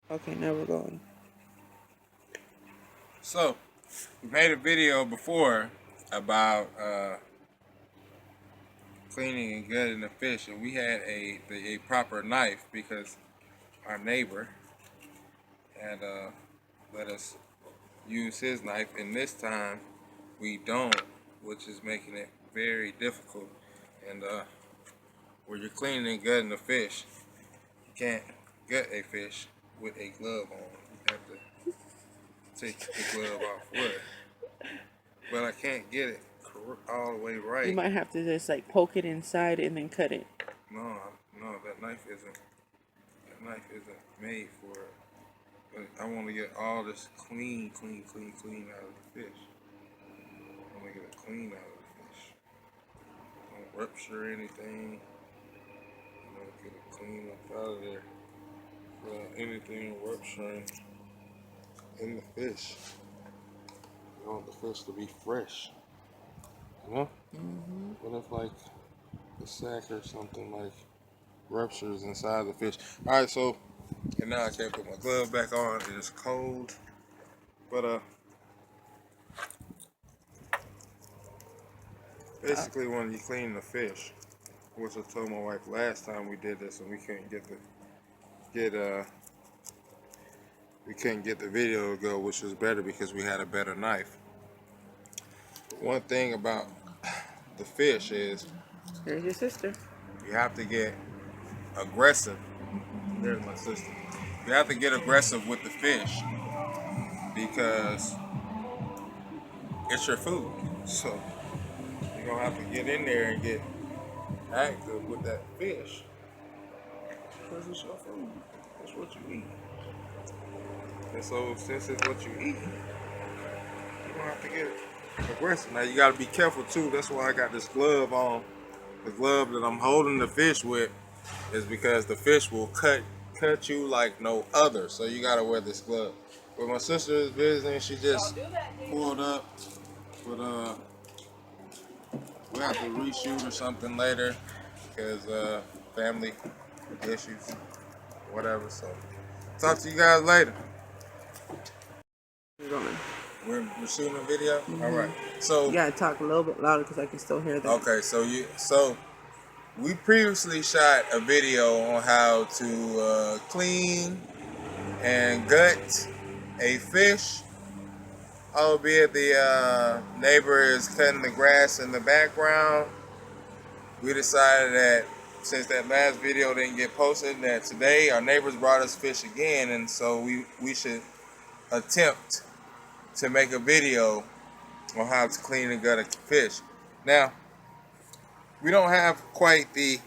Okay, now we're going. So, we made a video before about cleaning and gutting the fish, and we had a proper knife because our neighbor had let us use his knife, and this time we don't, which is making it very difficult. And when you're cleaning and gutting the fish, you can't gut a fish with a glove on. You have to take the glove off with it. But I can't get it all the way You right. might have to just like poke it inside and then cut it. No, no, that knife isn't made for it. But I want to get all this clean out of the fish. I want to get it clean out of the fish. Don't rupture anything. Get it clean up out of there without anything rupturing in the fish. You want the fish to be fresh, you know? What if like the sac or something like ruptures inside the fish? All right, so and now I can't put my glove back on. It is cold, but basically when you clean the fish, which I told my wife last time we did this and we couldn't get we couldn't get the video to go, which was better because we had a better knife. One thing about the fish is There's your sister. you have to get aggressive. There's my sister. You have to get aggressive with the fish because it's your food. So you're gonna have to get in there and get active with that fish because it's your food. It's what you eat. And so since it's what you eat, you're gonna have to get aggressive. Now you gotta be careful too. That's why I got this glove on. The glove that I'm holding the fish with is because the fish will cut you like no other. So you gotta wear this glove. But my sister is visiting, she just pulled up, but we have to reshoot or something later because family issues, whatever. So talk to you guys later. We're going. We're shooting a video. All right. So You gotta talk a little bit louder because I can still hear that. okay. So we previously shot a video on how to clean and gut a fish, albeit the neighbor is cutting the grass in the background. We decided that since that last video didn't get posted, that today our neighbors brought us fish again, and so we should attempt to make a video on how to clean and gut a fish. Now, we don't have quite the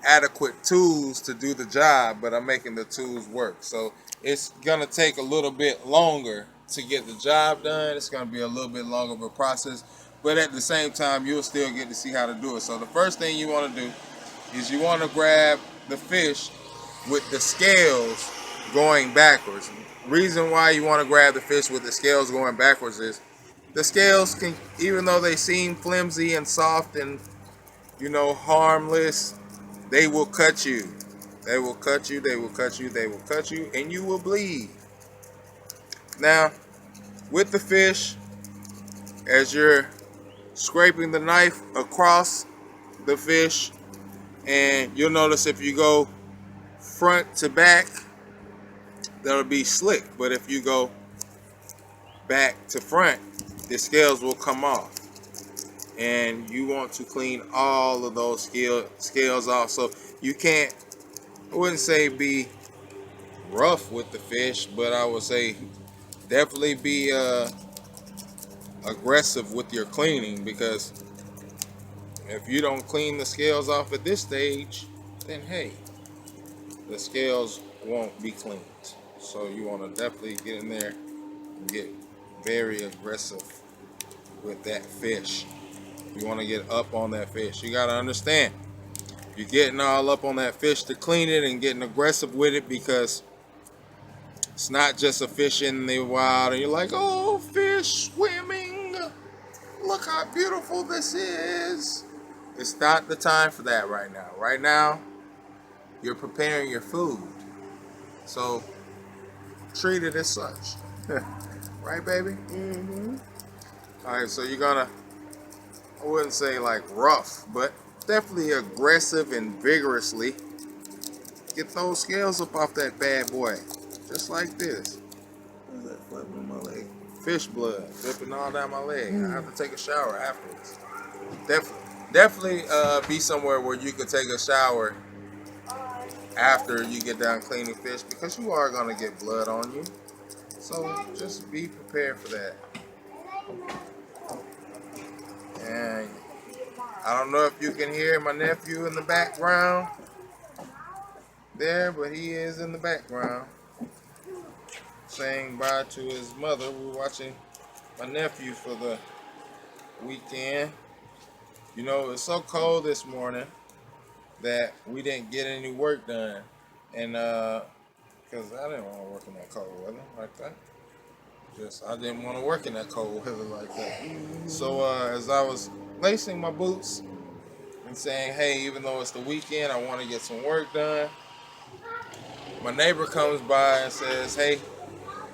adequate tools to do the job, but I'm making the tools work. So it's gonna take a little bit longer to get the job done. It's gonna be a little bit longer of a process, but at the same time, you'll still get to see how to do it. So the first thing you want to do is you want to grab the fish with the scales going backwards. Reason why you want to grab the fish with the scales going backwards is the scales can, even though they seem flimsy and soft and harmless, they will cut you. They will cut you, they will cut you, they will cut you, and you will bleed. Now, with the fish, as you're scraping the knife across the fish, and you'll notice if you go front to back, that'll be slick. But if you go back to front, the scales will come off. And you want to clean all of those scales off. So you can't, I wouldn't say be rough with the fish, but I would say definitely be aggressive with your cleaning, because if you don't clean the scales off at this stage, then hey, the scales won't be cleaned. So you want to definitely get in there and get very aggressive with that fish. You want to get up on that fish. You got to understand, you're getting all up on that fish to clean it and getting aggressive with it, because it's not just a fish in the wild and you're like, oh, fish swimming, look how beautiful this is. It's not the time for that right now. Right now, you're preparing your food. So treat it as such. Right, baby? Mm-hmm. Alright, so you're gonna, I wouldn't say like rough, but definitely aggressive and vigorously get those scales up off that bad boy. Just like this. What's that flapping on my leg? Fish blood dripping all down my leg. I have to take a shower afterwards. Definitely be somewhere where you can take a shower after you get done cleaning fish, because you are gonna get blood on you. So just be prepared for that. And I don't know if you can hear my nephew in the background there, but he is in the background saying bye to his mother. We're watching my nephew for the weekend. You know, it's so cold this morning that we didn't get any work done. And because I didn't want to work in that cold weather like that. I didn't want to work in that cold weather like that. So as I was lacing my boots and saying, hey, even though it's the weekend, I want to get some work done, my neighbor comes by and says, hey,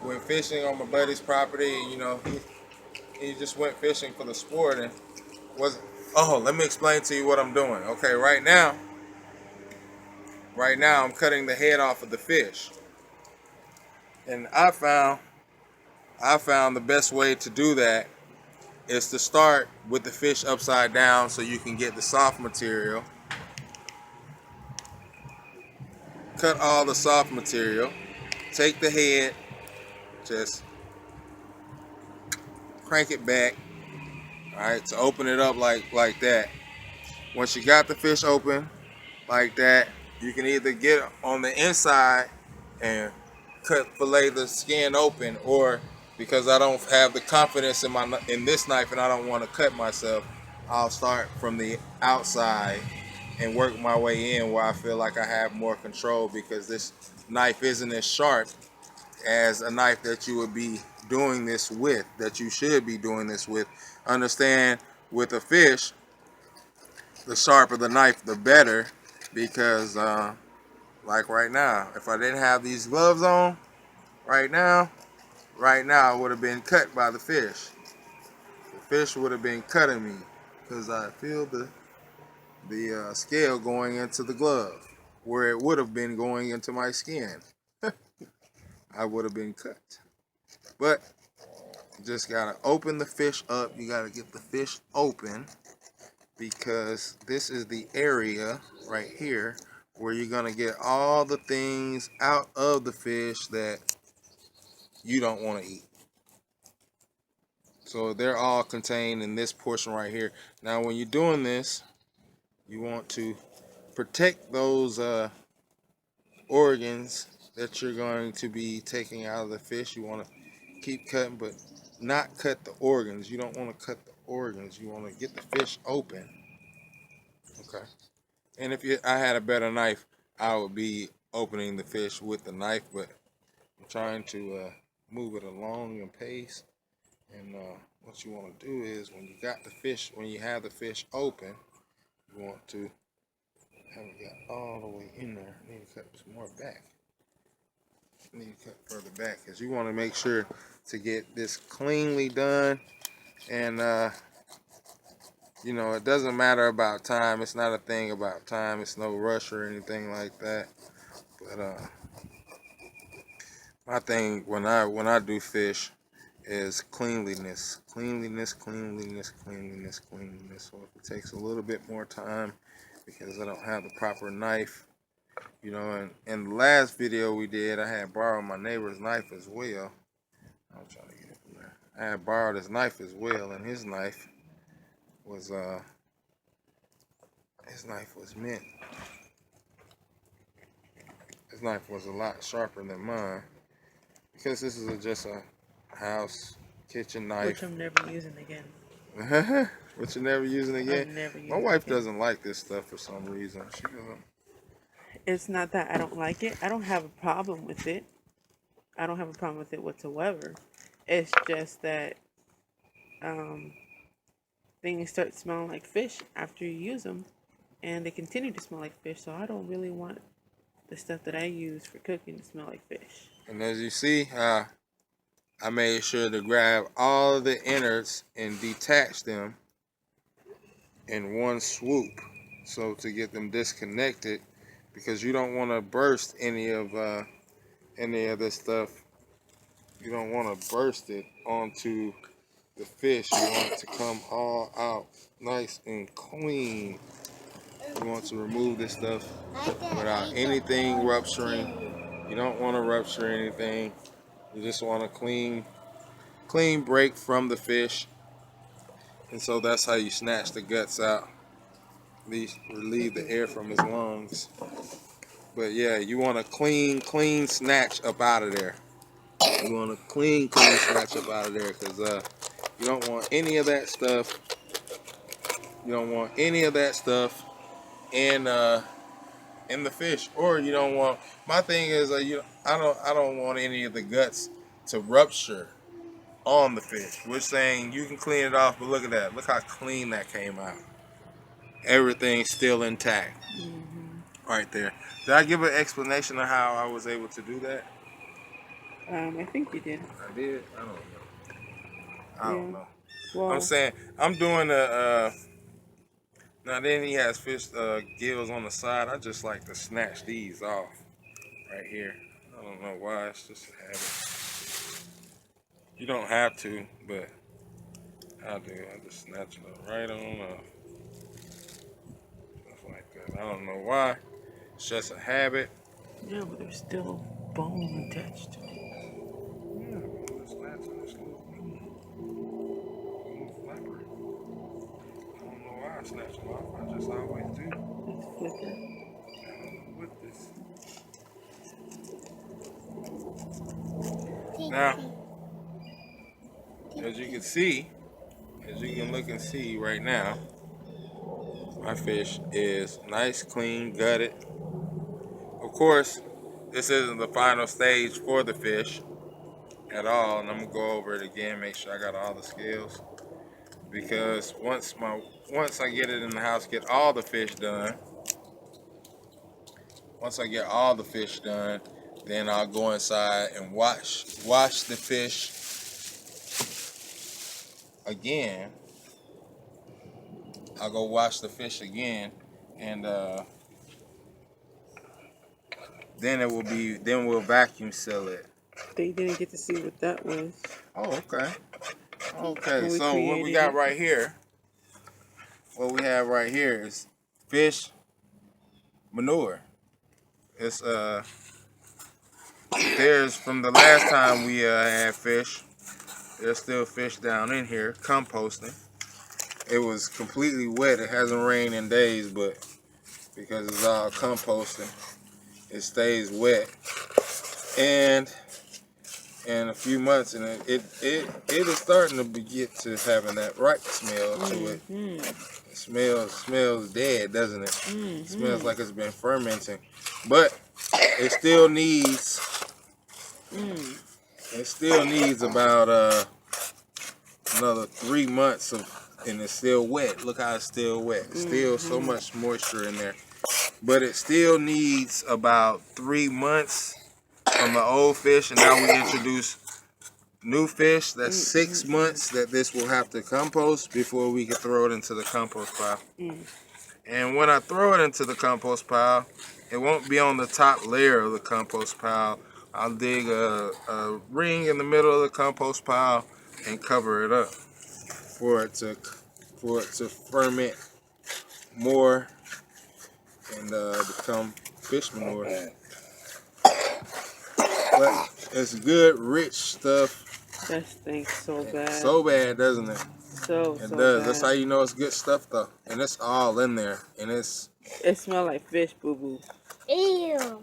went fishing on my buddy's property. And, you know, he just went fishing for the sport and was, oh, let me explain to you what I'm doing. Okay, right now I'm cutting the head off of the fish. And I found the best way to do that is to start with the fish upside down so you can get the soft material. Cut all the soft material. Take the head, just crank it back, all right, to open it up like that. Once you got the fish open like that, you can either get on the inside and fillet the skin open, or because I don't have the confidence in this knife and I don't want to cut myself, I'll start from the outside and work my way in where I feel like I have more control, because this knife isn't as sharp as a knife that you would be doing this with, that you should be doing this with. Understand, with a fish, the sharper the knife, the better, because like right now, if I didn't have these gloves on, right now, I would have been cut by the fish. The fish would have been cutting me, because I feel the scale going into the glove, where it would have been going into my skin. I would have been cut. But you just gotta open the fish up. You gotta get the fish open, because this is the area right here where you're gonna get all the things out of the fish that you don't want to eat. So they're all contained in this portion right here. Now when you're doing this, you want to protect those organs that you're going to be taking out of the fish. You want to keep cutting, but not cut the organs. You don't want to cut the organs. You want to get the fish open. Okay. And if I had a better knife, I would be opening the fish with the knife, but I'm trying to move it along in pace. And what you want to do is, when you have the fish open, you want to have it got all the way in there. I need to cut some more back. I need to cut further back, because you want to make sure to get this cleanly done. And you know, it doesn't matter about time. It's not a thing about time. It's no rush or anything like that. But my thing when I do fish is cleanliness. So if it takes a little bit more time because I don't have the proper knife, you know, and in the last video we did, I had borrowed my neighbor's knife as well. I'm trying to get it from there. I had borrowed his knife as well, and his knife was mint. His knife was a lot sharper than mine, because this is just a house kitchen knife. Which I'm never using again. Which you're never using again? I'm never using My wife again. doesn't like this stuff for some reason. She doesn't. It's not that I don't like it. I don't have a problem with it. I don't have a problem with it whatsoever. It's just that things start smelling like fish after you use them, and they continue to smell like fish. So I don't really want the stuff that I use for cooking to smell like fish. And as you see, I made sure to grab all of the innards and detach them in one swoop, so to get them disconnected, because you don't want to burst any of this stuff. You don't want to burst it onto the fish. You want it to come all out nice and clean. You want to remove this stuff without anything rupturing. You don't want to rupture anything. You just want a clean break from the fish. And so that's how you snatch the guts out. Relieve the air from his lungs. But yeah, you want a clean snatch up out of there. You want a clean snatch up out of there, because you don't want any of that stuff. You don't want any of that stuff in the fish, or you don't want. My thing is, I don't want any of the guts to rupture on the fish. We're saying you can clean it off, but look at that. Look how clean that came out. Everything's still intact. Right there. Did I give an explanation of how I was able to do that? I think you did. I did. I don't know. I don't know. Well, I'm saying I'm doing a. Now then he has fish gills on the side. I just like to snatch these off right here. I don't know why. It's just a habit. You don't have to, but I do. I just snatch it right on off. Just like that. I don't know why. It's just a habit. yeah, but there's still bone attached to it. Yeah, but I'm snatching this little flapper. I don't know why I snatch them off. I just always do. It's flipper. I don't know what this. Now, as you can see, as you can look and see right now, my fish is nice, clean, gutted. Of course, this isn't the final stage for the fish at all, and I'm gonna go over it again, make sure I got all the scales, because once I get it in the house, get all the fish done. Once I get all the fish done, then I'll go inside and wash the fish again. I'll go wash the fish again, and then we'll vacuum seal it. They didn't get to see what that was. Oh, okay. Okay, When we so what we created got it. right here, what we have right here is fish manure. It's there's from the last time we had fish, there's still fish down in here composting. It was completely wet. It hasn't rained in days, but because it's all composting, it stays wet. And in a few months, and it is starting to get to having that ripe smell to it. It smells dead, doesn't it? It smells like it's been fermenting, but it still needs about another 3 months and it's still wet. Look how it's still wet. It's still so much moisture in there, but it still needs about 3 months from the old fish, and now we introduce new fish. That's 6 months that this will have to compost before we can throw it into the compost pile. And when I throw it into the compost pile, it won't be on the top layer of the compost pile. I'll dig a ring in the middle of the compost pile and cover it up for it to ferment more and become fish manure. But it's good, rich stuff. That stinks so bad. So bad, doesn't it? So It so does. bad. That's how you know it's good stuff, though. And it's all in there. And it's. It smells like fish boo boo. Ew.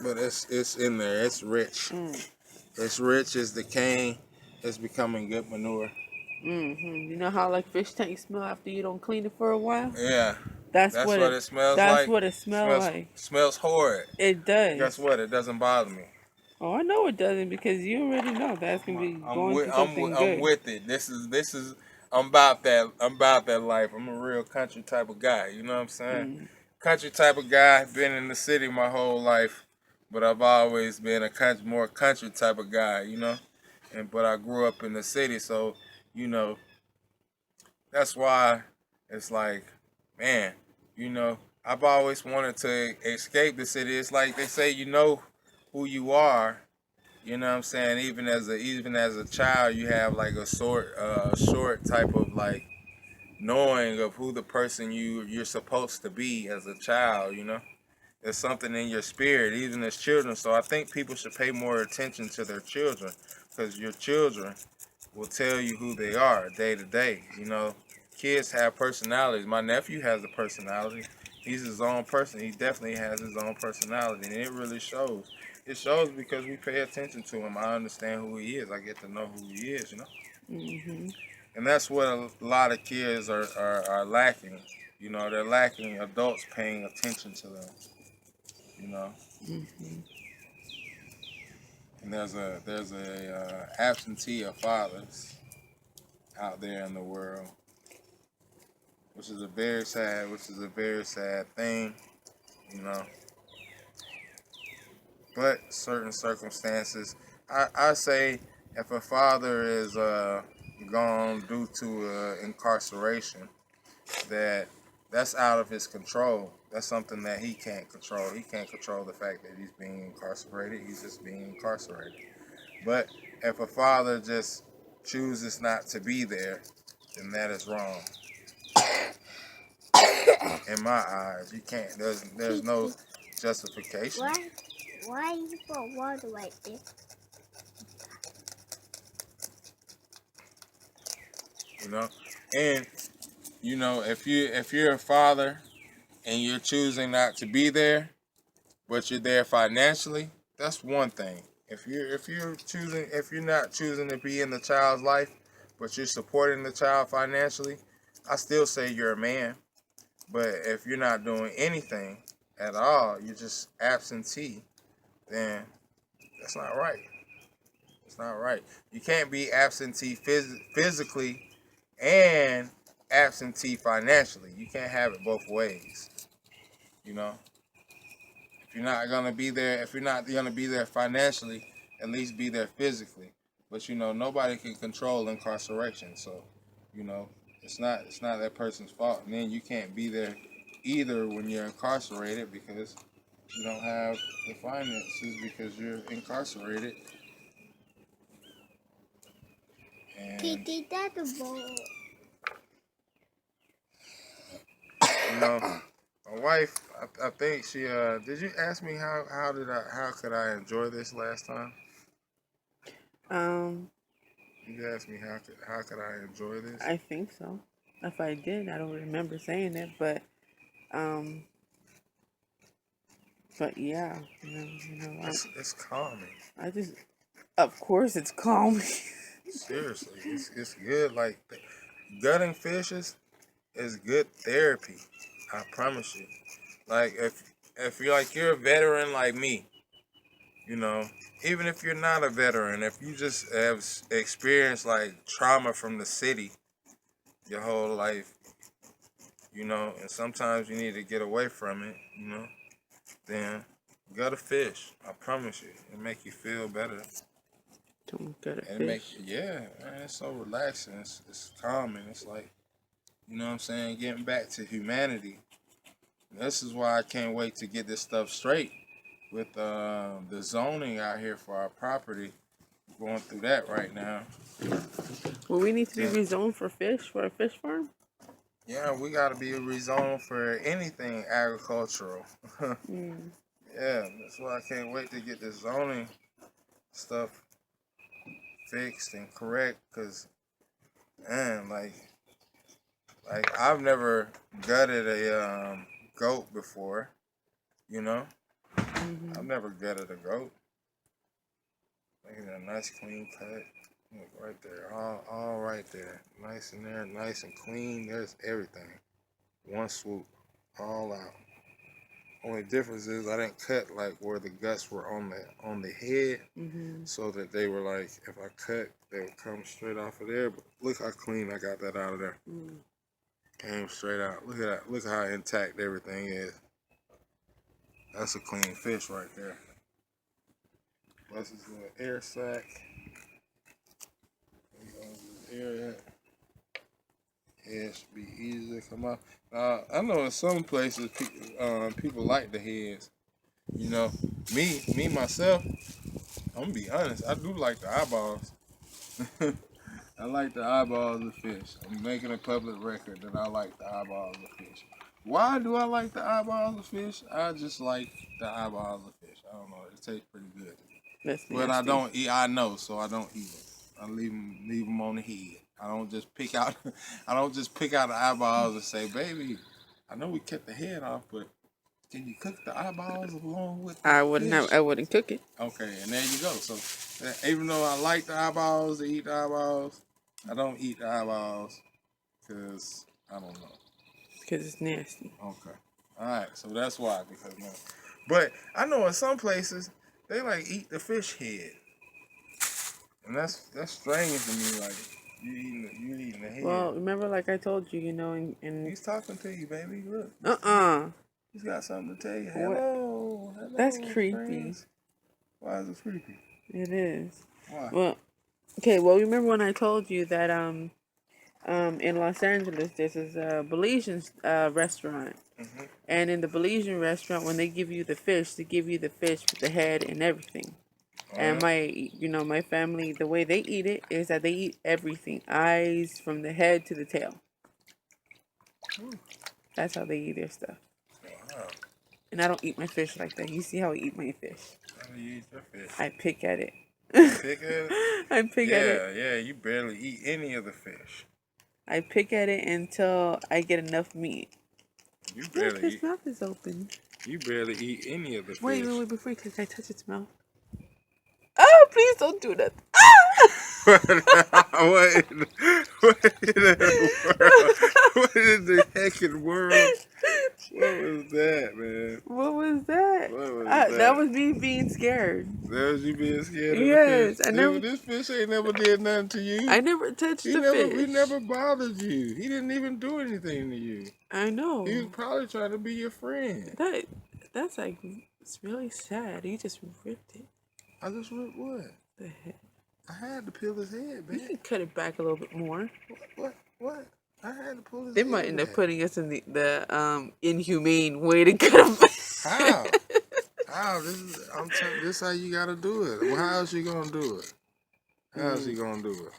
But it's in there. It's rich. It's rich. It's decaying. It's becoming good manure. You know how like fish tanks smell after you don't clean it for a while? Yeah. That's what it smells that's like. That's what it smells like. Smells horrid. It does. Guess what? It doesn't bother me. Oh, I know it doesn't, because you already know that's gonna be going to something good. I'm with it. This is. I'm about that. I'm about that life. I'm a real country type of guy. You know what I'm saying? Country type of guy. Been in the city my whole life. but I've always been a more country type of guy, you know. But I grew up in the city, so you know that's why it's like, man, you know, I've always wanted to escape the city. It's like they say, you know who you are. You know what I'm saying? Even as a child, you have like a short type of like knowing of who the person you're supposed to be as a child. You know, there's something in your spirit, even as children. So I think people should pay more attention to their children, because your children will tell you who they are day to day. You know, kids have personalities. My nephew has a personality. He's his own person. He definitely has his own personality, and it really shows. It shows because we pay attention to him. I understand who he is. I get to know who he is, you know? Mhm. And that's what a lot of kids are lacking. You know, they're lacking adults paying attention to them, you know? Mhm. And there's a absentee of fathers out there in the world, which is a very sad thing, you know. But certain circumstances, I say, if a father is gone due to incarceration, that that's out of his control. That's something that he can't control. He can't control the fact that he's being incarcerated. He's just being incarcerated. But if a father just chooses not to be there, then that is wrong. In my eyes, you can't. There's no justification. Why you put water right there? You know, and you know, if you're a father and you're choosing not to be there, but you're there financially, that's one thing. If you're not choosing to be in the child's life, but you're supporting the child financially, I still say you're a man. But if you're not doing anything at all, you're just absentee, then that's not right. It's not right. You can't be absentee physically and absentee financially. You can't have it both ways. You know, if you're not gonna be there financially, at least be there physically. But you know, nobody can control incarceration, so you know, it's not that person's fault. And then you can't be there either when you're incarcerated because you don't have the finances because you're incarcerated. And Titi, that's a bowl. you know, my wife, I think she did you ask me how could I enjoy this last time? Um, You asked me how could I enjoy this? I think so. If I did, I don't remember saying it, um, but yeah, It's calming. I just, of course, it's calming. Seriously, it's good. Like gutting fishes is good therapy. I promise you. Like if you're a veteran like me, you know, even if you're not a veteran, if you just have experienced like trauma from the city your whole life, you know, and sometimes you need to get away from it, you know, then gut a fish. I promise you, it make you feel better. Don't get a And it make fish. yeah, man, it's so relaxing. It's calming. It's like, you know what I'm saying, getting back to humanity. This is why I can't wait to get this stuff straight with the zoning out here for our property. Going through that right now. Will we need to be Yeah, rezoned for fish for a fish farm? yeah, we got to be rezoned for anything agricultural. Mm. Yeah, that's why I can't wait to get this zoning stuff fixed and correct. Cause man, like I've never gutted a goat before. You know, I've Mhm. never gutted a goat. Look at that nice clean cut. Look right there, all right there, nice in there, nice and clean. There's everything, one swoop, all out. Only difference is I didn't cut like where the guts were on the head, Mhm. so that they were like if I cut, they would come straight off of there. But look how clean I got that out of there. Mm. Came straight out. Look at that. Look how intact everything is. That's a clean fish right there. Plus his little air sac. Air head should be easy to come out. I know in some places people like the heads. You know, me myself, I'm gonna be honest. I do like the eyeballs. I like the eyeballs of fish. I'm making a public record that I like the eyeballs of fish. Why do I like the eyeballs of fish? I just like the eyeballs of fish. I don't know. It tastes pretty good. That's But I nasty. don't eat. I know, so I don't eat them. I leave them on the head. I don't just pick out. I don't just pick out the eyeballs and say, "Baby, I know we cut the head off, but can you cook the eyeballs along with the fish?" I wouldn't cook it. Okay, and there you go. So even though I like the eyeballs, to eat the eyeballs, I don't eat the eyeballs because I don't know. Because it's nasty. Okay, all right. So that's why because no. But I know in some places they like eat the fish head, and that's strange to me. Like you eating the head. Well, remember, like I told you, and He's talking to you, baby. Look. He's got something to tell you. What? Hello. That's creepy. Friends. Why is it creepy? It is. Why? Well, okay. Well, remember when I told you that in Los Angeles there's this Belizean restaurant, and in the Belizean restaurant when they give you the fish, they give you the fish with the head and everything. And my family, the way they eat it is that they eat everything, eyes from the head to the tail. That's how they eat their stuff. Wow. And I don't eat my fish like that. You see how I eat my fish? How do you eat your fish? I pick at it. Pick at it? I pick at it. Yeah, you barely eat any of the fish. I pick at it until I get enough meat. You Look, barely his eat. mouth is open. You barely eat any of the fish. Wait, before you can I touch its mouth? Oh, please don't do that. What in the heckin' world? What was that, man? What was that? What was that? That was me being scared. That was you being scared Yes, of the fish? This fish ain't never did nothing to you. I never touched the fish. He never bothered you. He didn't even do anything to you. I know. He was probably trying to be your friend. That's like, it's really sad. You just ripped it. I just ripped what? The head. I had to peel his head, You man. can cut it back a little bit more. What? I had to pull his They head might end up back. putting us in the inhumane way to cut them back. How? How? This how you gotta do it. Well, how else you gonna do it? How else you gonna do it?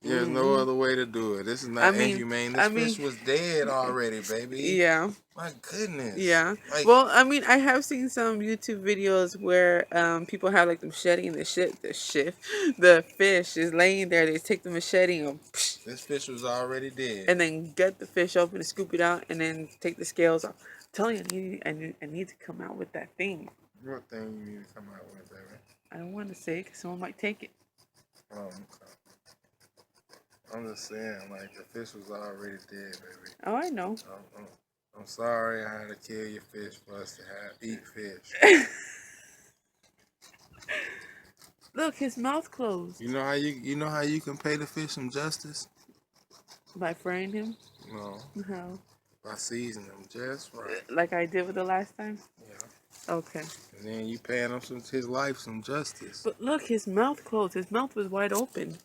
There's no other way to do it. This is not inhumane. This fish was dead already, baby. Yeah. My goodness. Yeah. Like, Well, I mean, I have seen some YouTube videos where people have like the machete and the fish is laying there. They take the machete and this fish was already dead. and then gut the fish open and scoop it out and then take the scales off. I'm telling you, I need to come out with that thing. What thing you need to come out with, baby? I don't want to say it because someone might take it. Okay. I'm just saying, like, the fish was already dead, baby. Oh, I know. I'm sorry I had to kill your fish for us to eat fish. Look, his mouth closed. You know how you can pay the fish some justice? By frying him? No. How? By seasoning them just right. Like I did with the last time? Yeah. Okay. And then you paying him his life some justice. But look, his mouth closed. His mouth was wide open.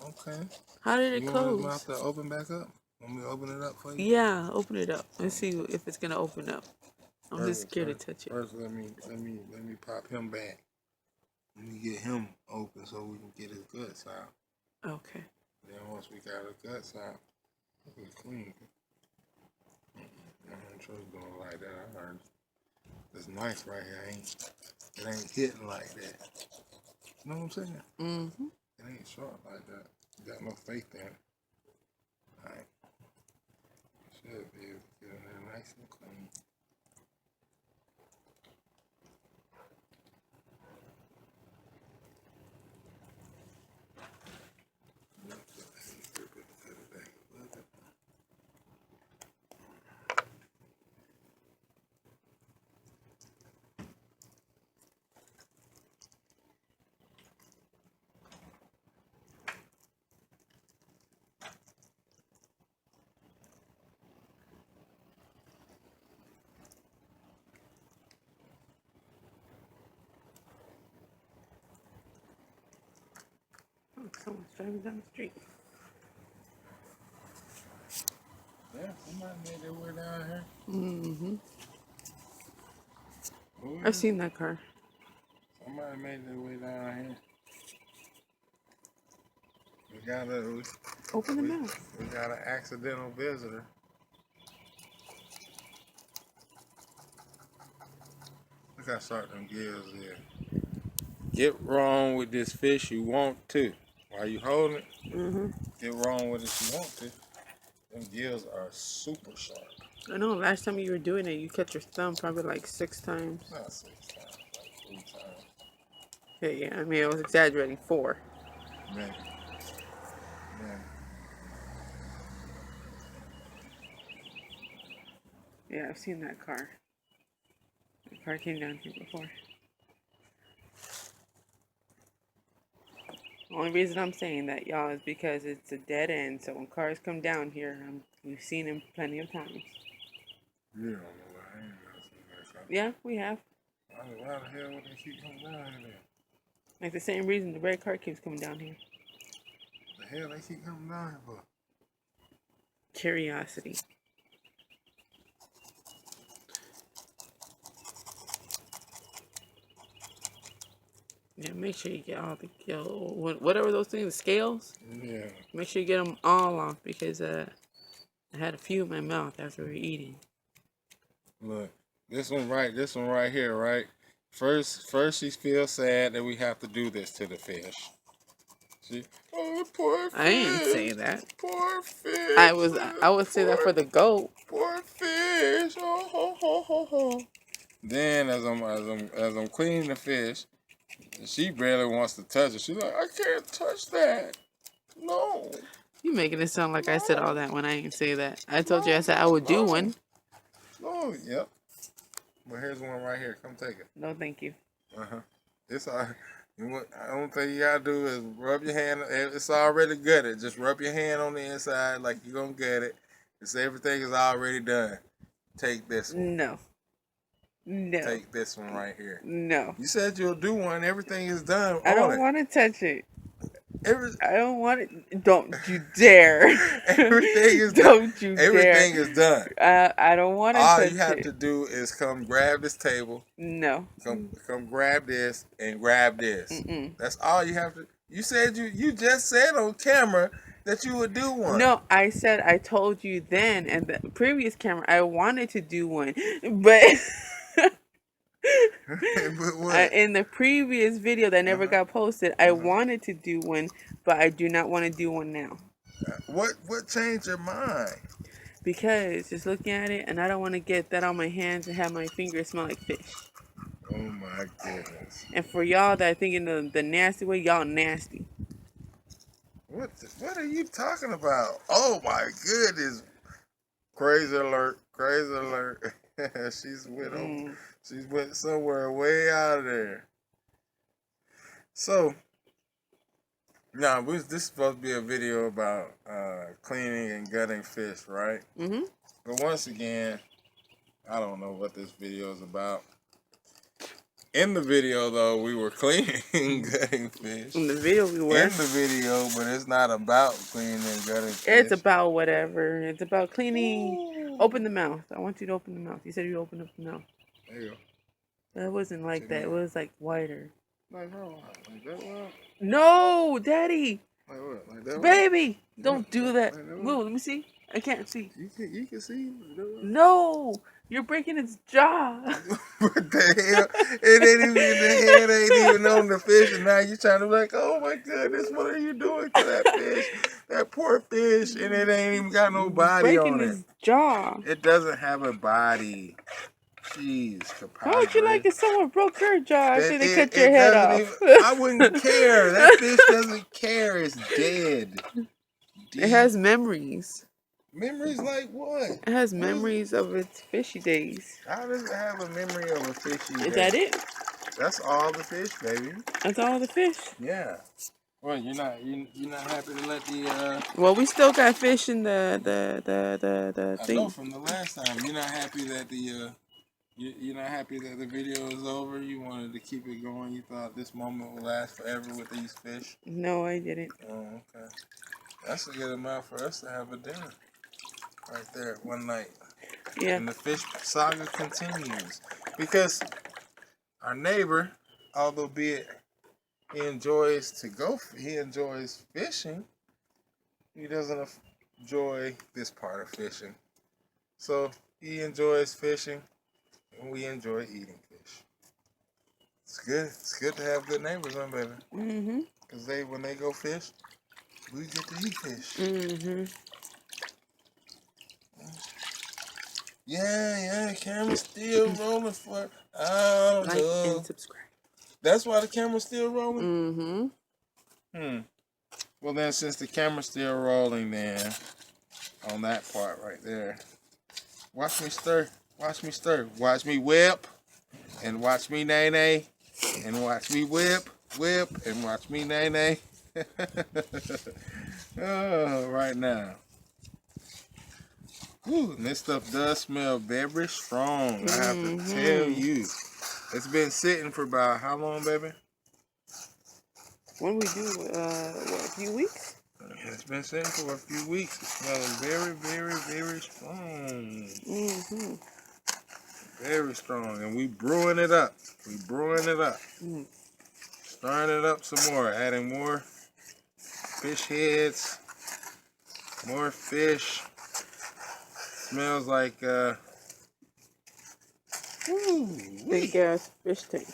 Okay. How did it you close? Want his mouth to open back up? Want me to open it up for you? Yeah, open it up. Let's see if it's gonna open up. I'm just scared to touch it. First, let me pop him back. Let me get him open so we can get his guts out. Okay. Then once we got his guts out, we clean. I ain't sure it's gonna like that. I heard this knife right here it ain't hitting like that. You know what I'm saying? Mm-hmm. It ain't sharp like that. You got no faith in it. Alright. Should be able to get in there nice and clean. Oh, someone's driving down the street. Yeah, somebody made their way down here. Mm-hmm. Oh, I've seen that car. somebody made their way down here. Open the mouth. We got an accidental visitor. Look how sharp them gills is. Get wrong with this fish you want to. While you holding it, get wrong with it you want to. Them gills are super sharp. I know last time you were doing it, you cut your thumb probably like 6 times. Not 6 times, like 3 times. Yeah, I mean, I was exaggerating. 4. Man. Man. Yeah, I've seen that car. The car came down here before. The only reason I'm saying that, y'all, is because it's a dead end. So when cars come down here, we've seen them plenty of times. You don't know what I ain't never seen that car. Yeah, we have. Why the hell would they keep coming down here? Like the same reason the red car keeps coming down here. The hell they keep coming down here for? Curiosity. Yeah, make sure you get all the whatever those things, the scales. Yeah. Make sure you get them all off because I had a few in my mouth after we were eating. Look, this one right here, right? First she feels sad that we have to do this to the fish. See? Oh, poor fish. I didn't say that. Poor fish. I would say that for the goat. Poor fish. Oh, ho, ho, ho, ho. Then as I'm cleaning the fish, she barely wants to touch it. She's like, I can't touch that. No. You making it sound like I said all that when I didn't say that. I told you I said I would do one. No, yep. But here's one right here. Come take it. No, thank you. It's all. The only thing you gotta do is rub your hand. It's already gutted. Just rub your hand on the inside like you're gonna gut it. It's everything is already done. Take this one. No. No. Take this one right here. No. You said you'll do one. Everything is done. I don't want to touch it. I don't want it. Don't you dare. Everything is done. Don't you Everything dare. is done. I don't want to touch it. All you have to do is come grab this table. No. Come grab this and grab this. That's all you have to. You said you just said on camera that you would do one. No, I told you then and the previous camera I wanted to do one, but But what? in the previous video that never got posted, I wanted to do one, but I do not want to do one now. What changed your mind? Because just looking at it, and I don't want to get that on my hands and have my fingers smell like fish. Oh my goodness. And for y'all that are thinking the nasty way, y'all nasty. What are you talking about? Oh my goodness. Crazy alert. Crazy alert. She's went somewhere way out of there. So, now this is supposed to be a video about cleaning and gutting fish, right? But once again, I don't know what this video is about. In the video, though, we were cleaning and gutting fish. In the video, we were. In the video, but it's not about cleaning and gutting fish. It's about whatever. It's about cleaning. Ooh. Open the mouth. I want you to open the mouth. You said you opened up the mouth. There you go. That wasn't like that. It was like wider. Like how? Like that one? No, Daddy. Like what? Like that one? Baby, don't do that. Whoa, let me see. I can't see. You can see. No, you're breaking its jaw. What the hell? It ain't even, the head ain't even on the fish, and now you're trying to be like, oh my goodness, what are you doing to that fish? That poor fish, and it ain't even got no body on it. Breaking its jaw. It doesn't have a body. Jeez, how would you like if someone broke your jaw after they cut your it head off? I wouldn't care. That fish doesn't care. It's dead. It has memories. Memories like what? It has memories of its fishy days. How does it have a memory of a fishy day? Is that it? That's all the fish, baby. That's all the fish? Yeah. Well, you're not happy to let the Well, we still got fish in the I thing. know from the last time. You're not happy that You're not happy that the video is over? You wanted to keep it going? You thought this moment would last forever with these fish? No, I didn't. Oh, okay. That's a good amount for us to have a dinner right there one night. Yeah. And the fish saga continues. Because our neighbor, although be it he enjoys fishing, he doesn't enjoy this part of fishing. So he enjoys fishing, and we enjoy eating fish. It's good. It's good to have good neighbors, huh, baby? Mm-hmm. Because when they go fish, we get to eat fish. Mm-hmm. Yeah, camera's still rolling for I Like love. and subscribe. That's why the camera's still Mm-hmm. rolling? Well then, since the camera's still rolling then, on that part right there, watch me stir. Watch me stir. Watch me whip. And watch me nay-nay. And watch me whip. And watch me nay-nay. Oh, right now. Whew, and this stuff does smell very strong. I have to tell you. It's been sitting for about how long, baby? When we do, a few weeks? It's been sitting for a few weeks. It's smelling very, very, very strong. Mm-hmm. Very strong. And we brewing it up. Stirring it up some more. Adding more fish heads. More fish. Smells like, Big ass fish tank.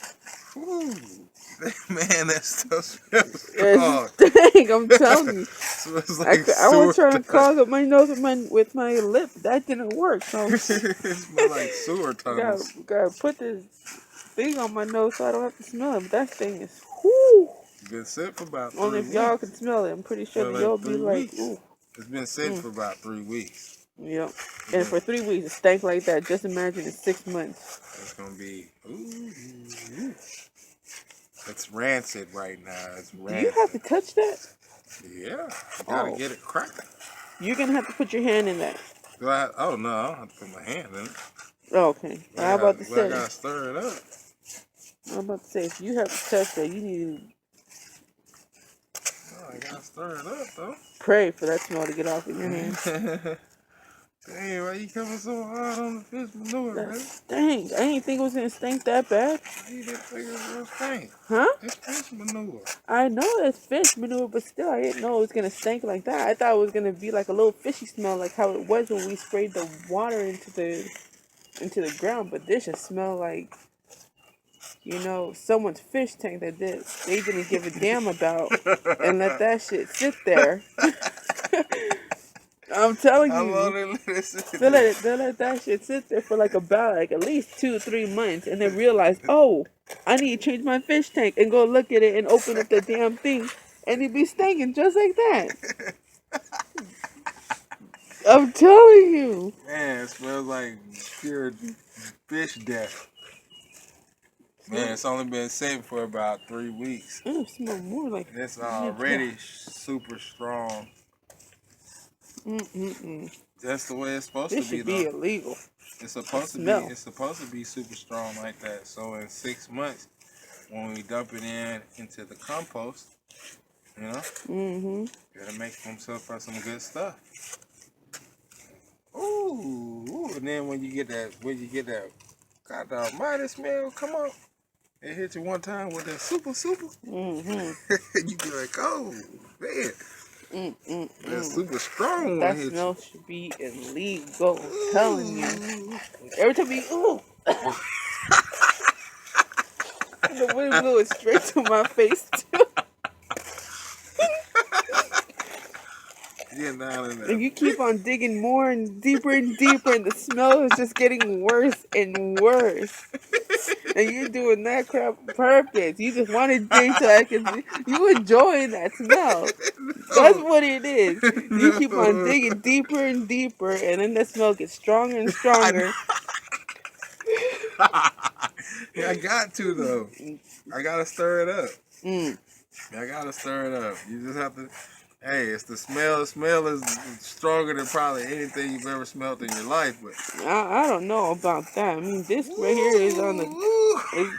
Man, that stuff smells strong. Dang, I'm telling you. Smells like I was trying to sewer clog up my nose with my lip. That didn't work. So It smells like sewer tunnels. gotta put this thing on my nose so I don't have to smell it. But that thing is whoo. Been sitting for about 3 Only if weeks. y'all can smell it. I'm pretty sure Well, that y'all like be 3 like, weeks. ooh. It's been sitting for about 3 weeks. Yep. And for 3 weeks, it stank like that. Just imagine in 6 months. It's gonna be. Ooh. It's rancid right now. It's rancid. Do you have to touch that? Yeah. You gotta get it cracking. You're gonna have to put your hand in that. Oh no, I don't have to put my hand in it. Oh, okay. I'm about to say. I gotta stir it up. I'm about to say, if you have to touch that, you need to I gotta stir it up though. pray for that smell to get off of your hand. Dang, why you coming so hard on the fish manure, man? Dang, I didn't think it was gonna stink that bad. You didn't think it was gonna stink. Huh? It's fish manure. I know it's fish manure, but still, I didn't know it was gonna stink like that. I thought it was gonna be like a little fishy smell, like how it was when we sprayed the water into the ground. But this just smelled like, someone's fish tank that they didn't give a damn about and let that shit sit there. I'm telling you, they'll let that shit sit there for like at least 2-3 months, and then realize, oh, I need to change my fish tank, and go look at it and open up the damn thing, and it be stinking just like that. I'm telling you. Man, it smells like pure fish death. Man, it's only been sitting for about 3 weeks. It smells more like. It's already super strong. That's the way it's supposed This to be. should be illegal. It's supposed to be. It's supposed to be super strong like that. So in 6 months, when we dump it into the compost, it'll make himself for some good stuff. Ooh, and then when you get that God almighty smell, come on, it hit you one time with that super. You be like, oh man. That's super strong. That smell should be illegal. I'm telling you. Every time you the wind blew it straight to my face too. Getting down in there. And you keep on digging more and deeper, and the smell is just getting worse and worse. And you're doing that crap on purpose. You just want to dig so you enjoying that smell. That's what it is. You keep on digging deeper and deeper, and then the smell gets stronger and stronger. Yeah, I got to though. I gotta stir it up. I gotta stir it up. You just have to. Hey, it's the smell. The smell is stronger than probably anything you've ever smelled in your life. But I don't know about that. I mean, this right here is on the. Is,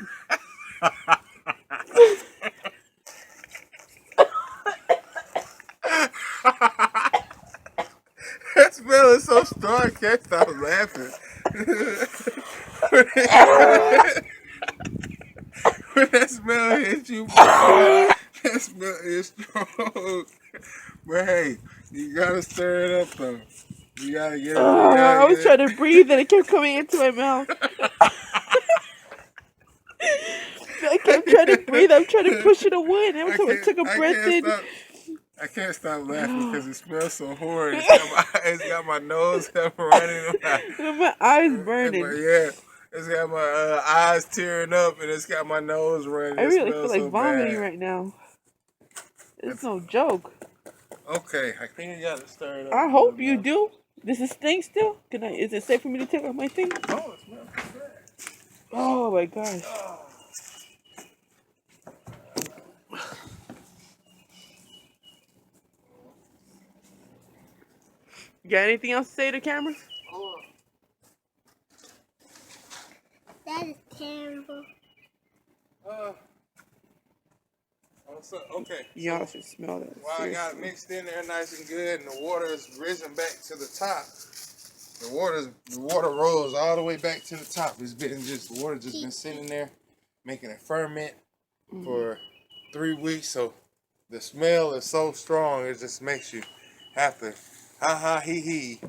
that smell is so strong, I can't stop laughing. When that smell hits you, boy, that smell is strong. But hey, you gotta stir it up though. You gotta get it. You gotta I was get trying to breathe and it kept coming into my mouth. I kept trying to breathe. I'm trying to push it away, and every time I took a I breath can't in, stop. I can't stop laughing because it smells so horrid. It's got my nose running. my eyes burning. Yeah, it's got my eyes tearing up and it's got my nose running. I It really feel smells like so vomiting bad. right now. It's no joke. Okay, I think you gotta stir it up I a little hope you more. do. Does it stink still? Can I? Is it safe for me to take off my thing? Oh, it smells so bad. Oh my gosh. You got anything else to say to the camera? That is terrible. Okay, Y'all so should smell that. while I got it Seriously. mixed in there nice and good and the water has risen back to the top, the water rose all the way back to the top. The water just been sitting there making a ferment for 3 weeks. So the smell is so strong it just makes you have to ha ha he he.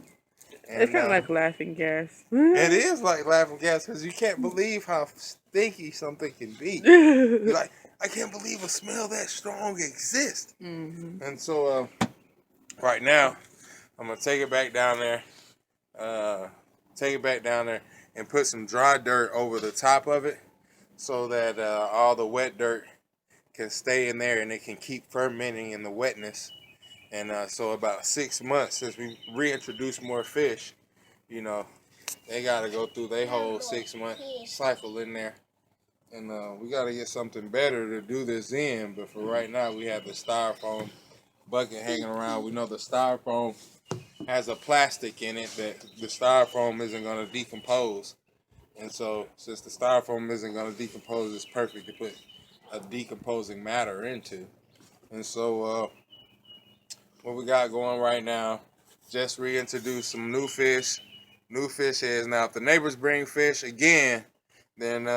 It's And kind of like laughing gas. it is like laughing gas because you can't believe how stinky something can be. You're like, I can't believe a smell that strong exists. And so right now, I'm gonna take it back down there, and put some dry dirt over the top of it, so that all the wet dirt can stay in there and it can keep fermenting in the wetness. And so about 6 months since we reintroduced more fish, you know, they gotta go through their whole 6 month cycle in there. And we gotta get something better to do this in. But for right now, we have the styrofoam bucket hanging around. We know the styrofoam has a plastic in it that the styrofoam isn't gonna decompose. And so since the styrofoam isn't gonna decompose, it's perfect to put a decomposing matter into. And so what we got going right now, just reintroduce some new fish heads. Now if the neighbors bring fish again, then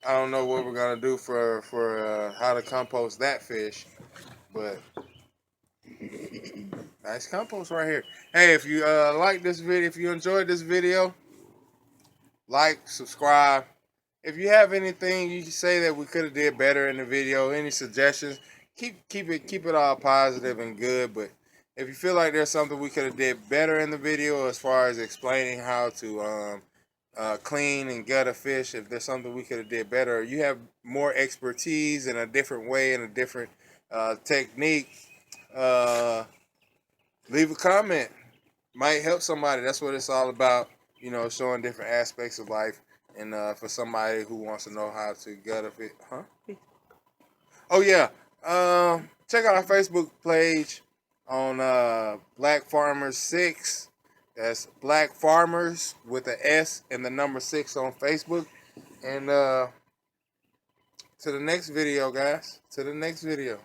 I don't know what we're gonna do for how to compost that fish. But nice compost right here. Hey, if you like this video, if you enjoyed this video, like, subscribe. If you have anything you can say that we could have did better in the video, any suggestions, keep it all positive and good. But if you feel like there's something we could have did better in the video as far as explaining how to clean and gut a fish, if there's something we could have did better, or you have more expertise in a different way and a different technique, leave a comment. Might help somebody. That's what it's all about. You know, showing different aspects of life. And for somebody who wants to know how to gut a fish, huh? Oh yeah. Check out our Facebook page on Black Farmers 6. That's Black Farmers with an S and the number 6 on Facebook. And to the next video, guys. To the next video.